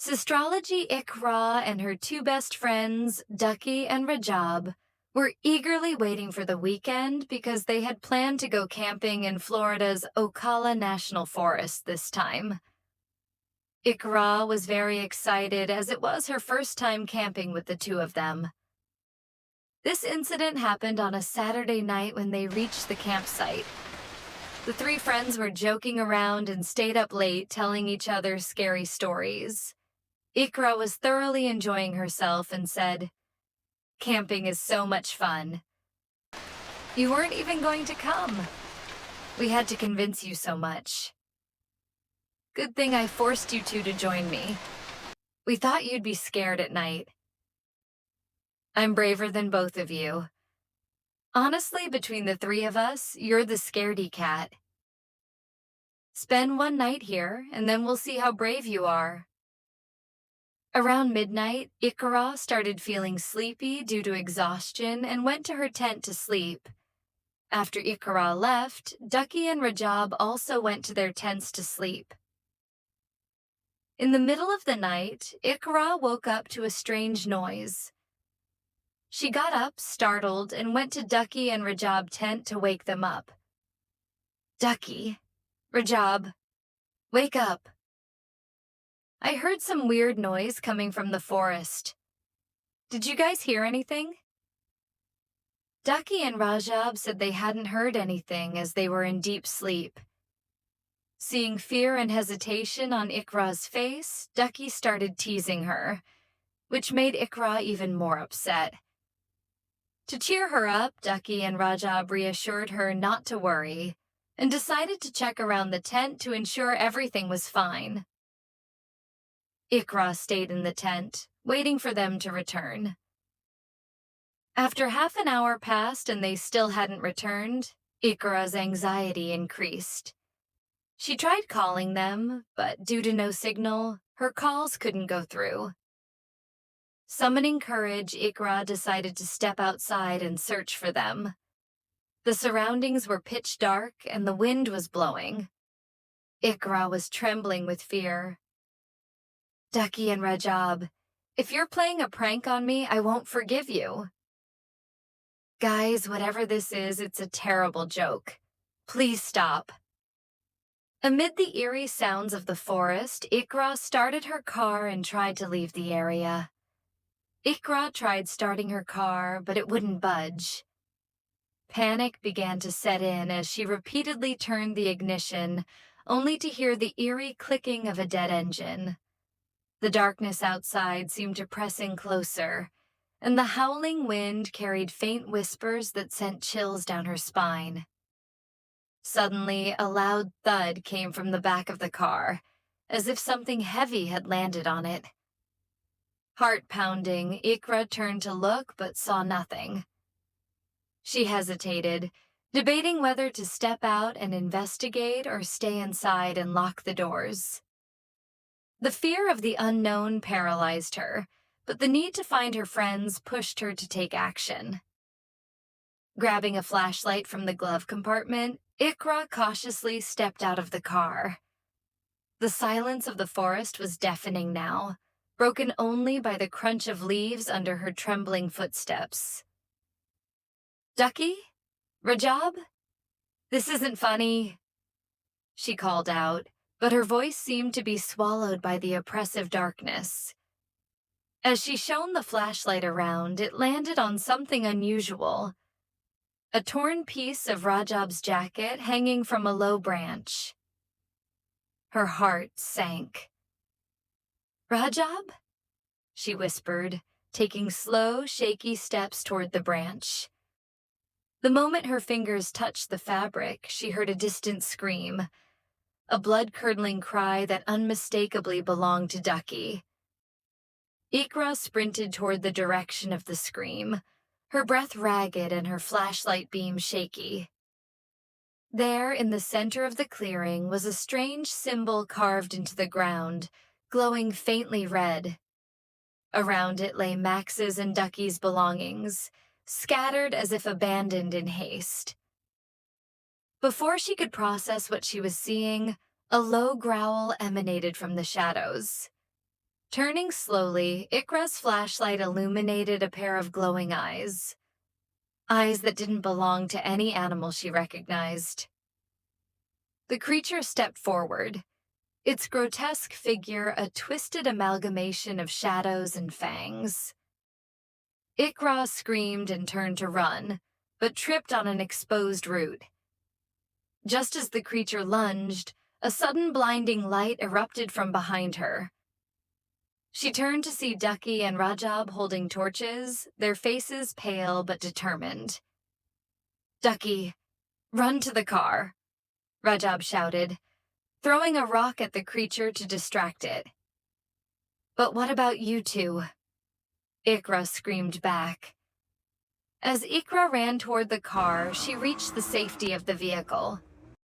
Sistrology Ikra and her two best friends, Ducky and Rajab, were eagerly waiting for the weekend because they had planned to go camping in Florida's Ocala National Forest this time. Ikra was very excited as it was her first time camping with the two of them. This incident happened on a Saturday night when they reached the campsite. The three friends were joking around and stayed up late telling each other scary stories. Ikra was thoroughly enjoying herself and said, "Camping is so much fun. You weren't even going to come. We had to convince you so much. Good thing I forced you two to join me. We thought you'd be scared at night. I'm braver than both of you. Honestly, between the three of us, you're the scaredy cat. Spend one night here, and then we'll see how brave you are." Around midnight, Ikra started feeling sleepy due to exhaustion and went to her tent to sleep. After Ikra left, Ducky and Rajab also went to their tents to sleep. In the middle of the night, Ikra woke up to a strange noise. She got up, startled, and went to Ducky and Rajab's tent to wake them up. "Ducky, Rajab, wake up. I heard some weird noise coming from the forest. Did you guys hear anything?" Ducky and Rajab said they hadn't heard anything as they were in deep sleep. Seeing fear and hesitation on Ikra's face, Ducky started teasing her, which made Ikra even more upset. To cheer her up, Ducky and Rajab reassured her not to worry and decided to check around the tent to ensure everything was fine. Ikra stayed in the tent, waiting for them to return. After half an hour passed and they still hadn't returned, Ikra's anxiety increased. She tried calling them, but due to no signal, her calls couldn't go through. Summoning courage, Ikra decided to step outside and search for them. The surroundings were pitch dark and the wind was blowing. Ikra was trembling with fear. "Ducky and Rajab, if you're playing a prank on me, I won't forgive you." "Guys, whatever this is, it's a terrible joke. Please stop." Amid the eerie sounds of the forest, Ikra started her car and tried to leave the area. Ikra tried starting her car, but it wouldn't budge. Panic began to set in as she repeatedly turned the ignition, only to hear the eerie clicking of a dead engine. The darkness outside seemed to press in closer, and the howling wind carried faint whispers that sent chills down her spine. Suddenly, a loud thud came from the back of the car, as if something heavy had landed on it. Heart pounding, Ikra turned to look but saw nothing. She hesitated, debating whether to step out and investigate or stay inside and lock the doors. The fear of the unknown paralyzed her, but the need to find her friends pushed her to take action. Grabbing a flashlight from the glove compartment, Ikra cautiously stepped out of the car. The silence of the forest was deafening now, broken only by the crunch of leaves under her trembling footsteps. "Ducky? Rajab? This isn't funny," she called out, but her voice seemed to be swallowed by the oppressive darkness. As she shone the flashlight around, it landed on something unusual. A torn piece of Rajab's jacket hanging from a low branch. Her heart sank. "Rajab?" she whispered, taking slow, shaky steps toward the branch. The moment her fingers touched the fabric, she heard a distant scream, a blood-curdling cry that unmistakably belonged to Ducky. Ikra sprinted toward the direction of the scream, her breath ragged and her flashlight beam shaky. There, in the center of the clearing, was a strange symbol carved into the ground, glowing faintly red. Around it lay Max's and Ducky's belongings, scattered as if abandoned in haste. Before she could process what she was seeing, a low growl emanated from the shadows. Turning slowly, Ikra's flashlight illuminated a pair of glowing eyes. Eyes that didn't belong to any animal she recognized. The creature stepped forward, its grotesque figure a twisted amalgamation of shadows and fangs. Ikra screamed and turned to run, but tripped on an exposed root. Just as the creature lunged, a sudden blinding light erupted from behind her. She turned to see Ducky and Rajab holding torches, their faces pale but determined. "Ducky, run to the car," Rajab shouted, throwing a rock at the creature to distract it. "But what about you two?" Ikra screamed back. As Ikra ran toward the car, she reached the safety of the vehicle.